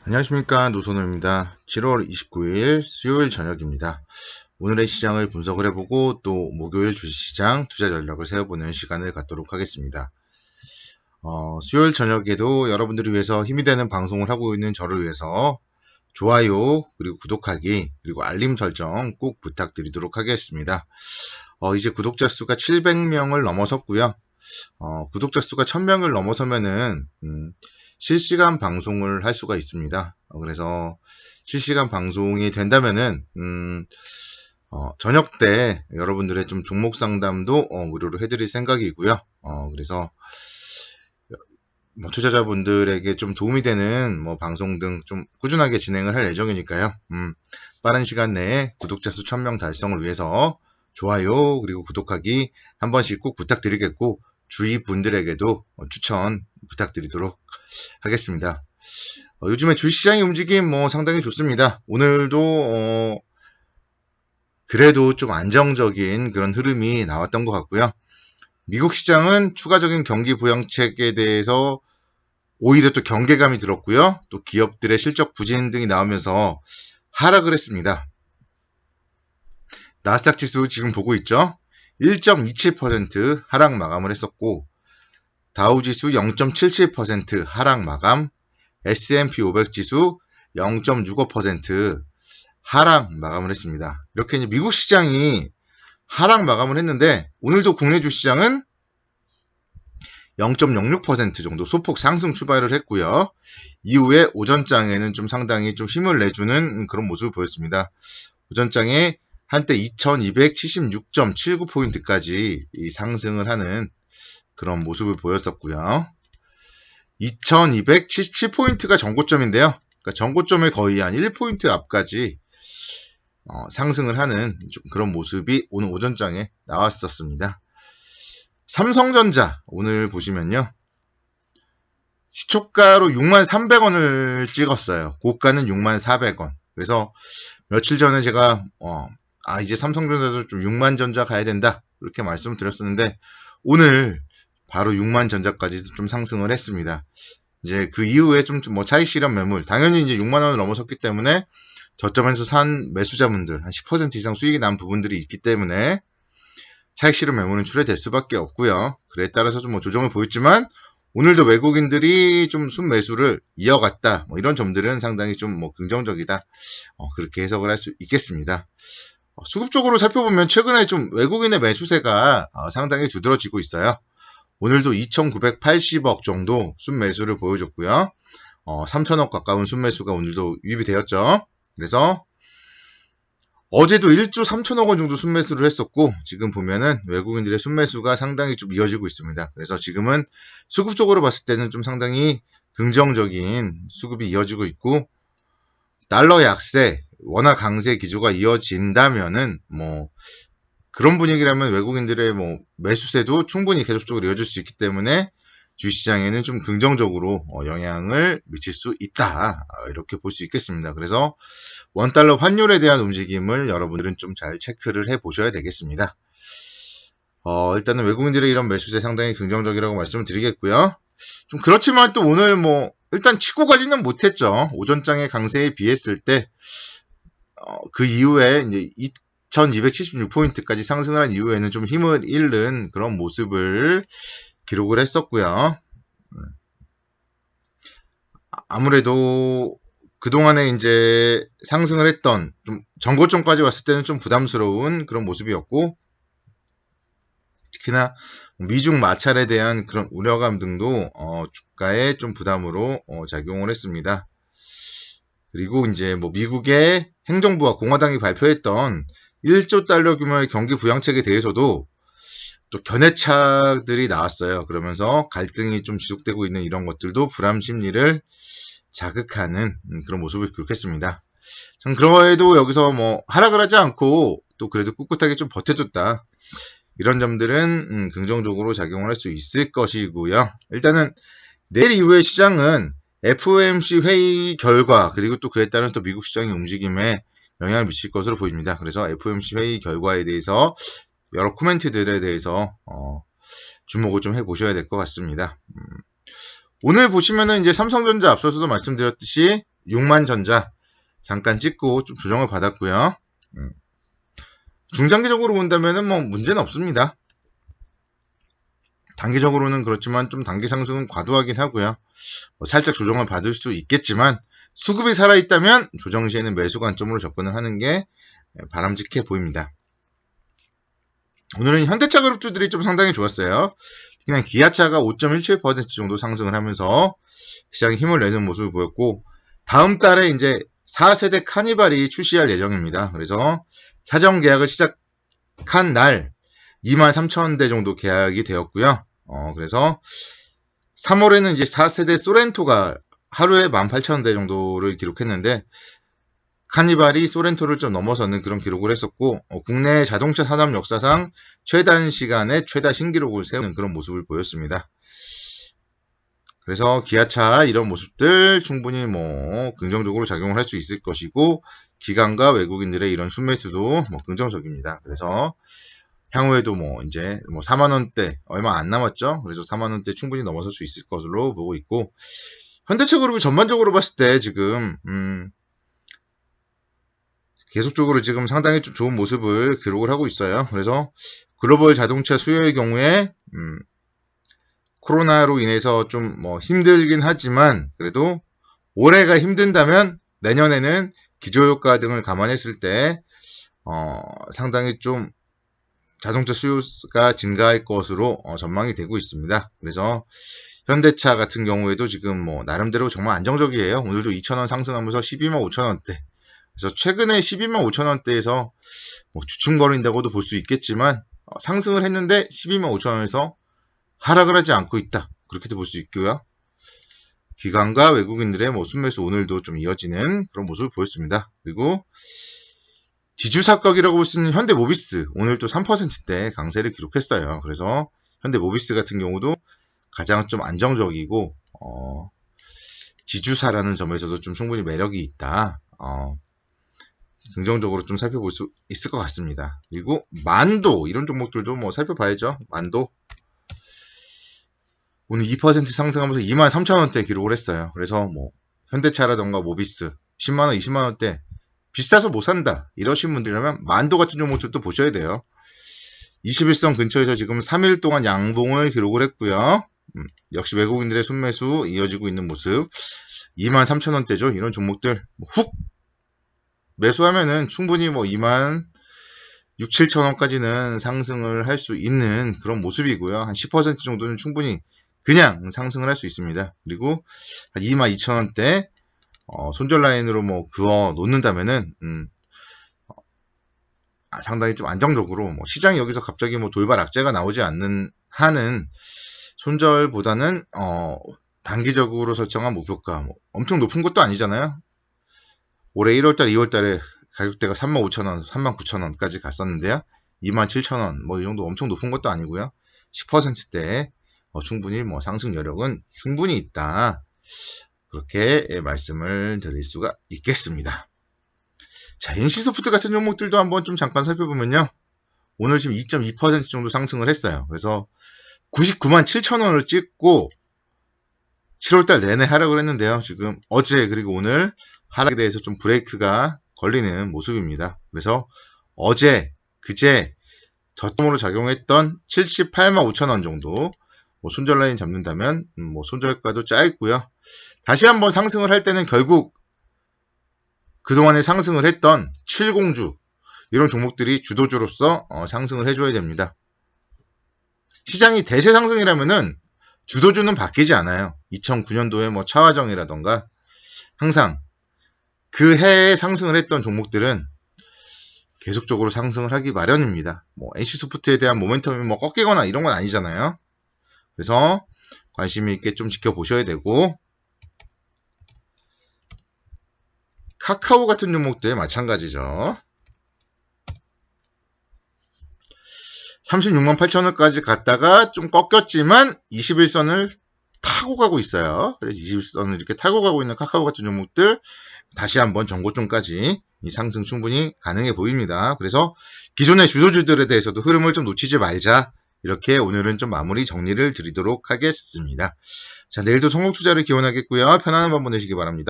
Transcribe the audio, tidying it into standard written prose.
안녕하십니까, 노선호입니다. 7월 29일 수요일 저녁입니다. 오늘의 시장을 분석을 해보고 또 목요일 주식시장 투자 전략을 세워보는 시간을 갖도록 하겠습니다. 수요일 저녁에도 여러분들을 위해서 힘이 되는 방송을 하고 있는 저를 위해서 좋아요, 그리고 구독하기, 그리고 알림 설정 꼭 부탁드리도록 하겠습니다. 이제 구독자 수가 700명을 넘어섰고요. 구독자 수가 1000명을 넘어서면은 실시간 방송을 할 수가 있습니다. 그래서 실시간 방송이 된다면은 저녁 때 여러분들의 좀 종목 상담도 무료로 해드릴 생각이고요. 그래서 투자자분들에게 좀 도움이 되는 방송 등 좀 꾸준하게 진행을 할 예정이니까요. 빠른 시간 내에 구독자 수 1000명 달성을 위해서 좋아요 그리고 구독하기 한 번씩 꼭 부탁드리겠고, 주위 분들에게도 추천 부탁드리도록 하겠습니다. 요즘에 주식시장의 움직임 상당히 좋습니다. 오늘도 그래도 좀 안정적인 그런 흐름이 나왔던 것 같고요. 미국 시장은 추가적인 경기 부양책에 대해서 오히려 또 경계감이 들었고요. 또 기업들의 실적 부진 등이 나오면서 하락을 했습니다. 나스닥 지수 지금 보고 있죠? 1.27% 하락 마감을 했었고, 다우지수 0.77% 하락 마감, S&P 500 지수 0.65% 하락 마감을 했습니다. 이렇게 이제 미국 시장이 하락 마감을 했는데, 오늘도 국내 주시장은 0.06% 정도 소폭 상승 출발을 했고요. 이후에 오전장에는 좀 상당히 좀 힘을 내주는 그런 모습을 보였습니다. 오전장에 한때 2276.79포인트까지 상승을 하는 그런 모습을 보였었고요. 2277포인트가 전고점인데요. 그러니까 전고점에 거의 한 1포인트 앞까지 상승을 하는 좀 그런 모습이 오늘 오전장에 나왔었습니다. 삼성전자 오늘 보시면요, 시초가로 63,300원을 찍었어요. 고가는 64,400원. 그래서 며칠 전에 제가 이제 삼성전자도 좀 60,000전자 가야 된다 이렇게 말씀을 드렸었는데, 오늘 바로 60,000전자까지 좀 상승을 했습니다. 이제 그 이후에 좀 차익 실현 매물, 당연히 이제 6만원을 넘어섰기 때문에 저점에서 산 매수자분들 한 10% 이상 수익이 난 부분들이 있기 때문에 차익 실현 매물은 출회될 수밖에 없고요. 그에 따라서 좀 조정을 보였지만 오늘도 외국인들이 좀 순매수를 이어갔다, 이런 점들은 상당히 좀 긍정적이다, 그렇게 해석을 할 수 있겠습니다. 수급적으로 살펴보면 최근에 좀 외국인의 매수세가 상당히 두드러지고 있어요. 오늘도 2,980억 정도 순매수를 보여줬고요. 3,000억 가까운 순매수가 오늘도 유입이 되었죠. 그래서 어제도 1조 3,000억 원 정도 순매수를 했었고, 지금 보면은 외국인들의 순매수가 상당히 좀 이어지고 있습니다. 그래서 지금은 수급적으로 봤을 때는 좀 상당히 긍정적인 수급이 이어지고 있고, 달러 약세, 원화 강세 기조가 이어진다면은 그런 분위기라면 외국인들의 매수세도 충분히 계속적으로 이어질 수 있기 때문에 주시장에는 좀 긍정적으로 영향을 미칠 수 있다, 이렇게 볼 수 있겠습니다. 그래서 원달러 환율에 대한 움직임을 여러분들은 좀 잘 체크를 해 보셔야 되겠습니다. 일단은 외국인들의 이런 매수세 상당히 긍정적이라고 말씀을 드리겠고요. 좀 그렇지만 또 오늘 일단 치고 가지는 못했죠. 오전장의 강세에 비했을 때 그 이후에 이제 2276포인트까지 상승을 한 이후에는 좀 힘을 잃는 그런 모습을 기록을 했었고요. 아무래도 그동안에 이제 상승을 했던 좀 전고점까지 왔을 때는 좀 부담스러운 그런 모습이었고, 특히나 미중 마찰에 대한 그런 우려감 등도 주가에 좀 부담으로 작용을 했습니다. 그리고 이제 미국의 행정부와 공화당이 발표했던 1조 달러 규모의 경기 부양책에 대해서도 또 견해차들이 나왔어요. 그러면서 갈등이 좀 지속되고 있는 이런 것들도 불안 심리를 자극하는 그런 모습을 기록했습니다. 전 그럼에도 여기서 하락을 하지 않고 또 그래도 꿋꿋하게 좀 버텨줬다, 이런 점들은 긍정적으로 작용을 할 수 있을 것이고요. 일단은 내일 이후의 시장은 FOMC 회의 결과, 그리고 또 그에 따른 또 미국 시장의 움직임에 영향을 미칠 것으로 보입니다. 그래서 FOMC 회의 결과에 대해서 여러 코멘트들에 대해서 주목을 좀 해보셔야 될 것 같습니다. 오늘 보시면은 이제 삼성전자 앞서서도 말씀드렸듯이 6만전자 잠깐 찍고 좀 조정을 받았고요. 중장기적으로 본다면은 뭐 문제는 없습니다. 단기적으로는 그렇지만 좀 단기 상승은 과도하긴 하고요. 살짝 조정을 받을 수 있겠지만 수급이 살아있다면 조정 시에는 매수 관점으로 접근을 하는 게 바람직해 보입니다. 오늘은 현대차 그룹주들이 좀 상당히 좋았어요. 그냥 기아차가 5.17% 정도 상승을 하면서 시장에 힘을 내는 모습을 보였고, 다음 달에 이제 4세대 카니발이 출시할 예정입니다. 그래서 사전 계약을 시작한 날 23,000대 정도 계약이 되었고요. 그래서 3월에는 이제 4세대 소렌토가 하루에 18,000대 정도를 기록했는데, 카니발이 소렌토를 좀 넘어서는 그런 기록을 했었고, 국내 자동차 산업 역사상 최단 시간에 최다 신기록을 세우는 그런 모습을 보였습니다. 그래서 기아차 이런 모습들 충분히 뭐 긍정적으로 작용을 할 수 있을 것이고, 기관과 외국인들의 이런 순매수도 뭐 긍정적입니다. 그래서 향후에도 뭐 이제 뭐 4만원대 얼마 안 남았죠. 그래서 4만원대 충분히 넘어설 수 있을 것으로 보고 있고, 현대차 그룹이 전반적으로 봤을 때 지금 계속적으로 지금 상당히 좀 좋은 모습을 기록을 하고 있어요. 그래서 글로벌 자동차 수요의 경우에 코로나로 인해서 좀 뭐 힘들긴 하지만, 그래도 올해가 힘든다면 내년에는 기저효과 등을 감안했을 때 상당히 좀 자동차 수요가 증가할 것으로 전망이 되고 있습니다. 그래서 현대차 같은 경우에도 지금 뭐 나름대로 정말 안정적이에요. 오늘도 2,000원 상승하면서 12만 5천원대. 그래서 최근에 12만 5천원대에서 뭐 주춤거린다고도 볼 수 있겠지만, 상승을 했는데 12만 5천원에서 하락을 하지 않고 있다. 그렇게도 볼 수 있고요. 기관과 외국인들의 뭐 순매수 오늘도 좀 이어지는 그런 모습을 보였습니다. 그리고 지주사격이라고 볼 수 있는 현대모비스 오늘도 3%대 강세를 기록했어요. 그래서 현대모비스 같은 경우도 가장 좀 안정적이고 지주사라는 점에서도 좀 충분히 매력이 있다. 긍정적으로 좀 살펴볼 수 있을 것 같습니다. 그리고 만도 이런 종목들도 뭐 살펴봐야죠. 만도 오늘 2% 상승하면서 23,000원대 기록을 했어요. 그래서 뭐 현대차라던가 모비스 10만원, 20만원대 비싸서 못 산다 이러신 분들이라면 만도 같은 종목들도 보셔야 돼요. 21선 근처에서 지금 3일 동안 양봉을 기록을 했고요. 역시 외국인들의 순매수 이어지고 있는 모습. 23,000원대죠. 이런 종목들 훅 매수하면은 충분히 뭐 2만 6, 7천원까지는 상승을 할 수 있는 그런 모습이고요. 한 10% 정도는 충분히 그냥 상승을 할 수 있습니다. 그리고 한 22,000원대 손절 라인으로 뭐 그어 놓는다면은 상당히 좀 안정적으로 뭐 시장이 여기서 갑자기 뭐 돌발 악재가 나오지 않는 한은 손절보다는 단기적으로 설정한 목표가 뭐 엄청 높은 것도 아니잖아요. 올해 1월달, 2월달에 가격대가 35,000원, 39,000원까지 갔었는데요. 27,000원 뭐 이 정도 엄청 높은 것도 아니고요. 10%대 충분히 뭐 상승 여력은 충분히 있다. 그렇게 말씀을 드릴 수가 있겠습니다. 자, NC소프트 같은 종목들도 한번 좀 잠깐 살펴보면요. 오늘 지금 2.2% 정도 상승을 했어요. 그래서 99만 7천원을 찍고 7월달 내내 하락을 했는데요. 지금 어제 그리고 오늘 하락에 대해서 좀 브레이크가 걸리는 모습입니다. 그래서 어제, 그제 저점으로 작용했던 78만 5천원 정도 뭐 손절 라인 잡는다면 뭐 손절가도 짧고요. 다시 한번 상승을 할 때는 결국 그동안에 상승을 했던 7공주 이런 종목들이 주도주로서 상승을 해줘야 됩니다. 시장이 대세 상승이라면은 주도주는 바뀌지 않아요. 2009년도에 뭐 차화정이라던가 항상 그 해에 상승을 했던 종목들은 계속적으로 상승을 하기 마련입니다. 뭐 NC소프트에 대한 모멘텀이 뭐 꺾이거나 이런 건 아니잖아요. 그래서 관심 있게 좀 지켜보셔야 되고, 카카오 같은 종목들 마찬가지죠. 36만 8천원까지 갔다가 좀 꺾였지만 21선을 타고 가고 있어요. 그래서 21선을 이렇게 타고 가고 있는 카카오 같은 종목들 다시 한번 전고점까지 이 상승 충분히 가능해 보입니다. 그래서 기존의 주도주들에 대해서도 흐름을 좀 놓치지 말자. 이렇게 오늘은 좀 마무리 정리를 드리도록 하겠습니다. 자, 내일도 성공투자를 기원하겠고요. 편안한 밤 보내시기 바랍니다.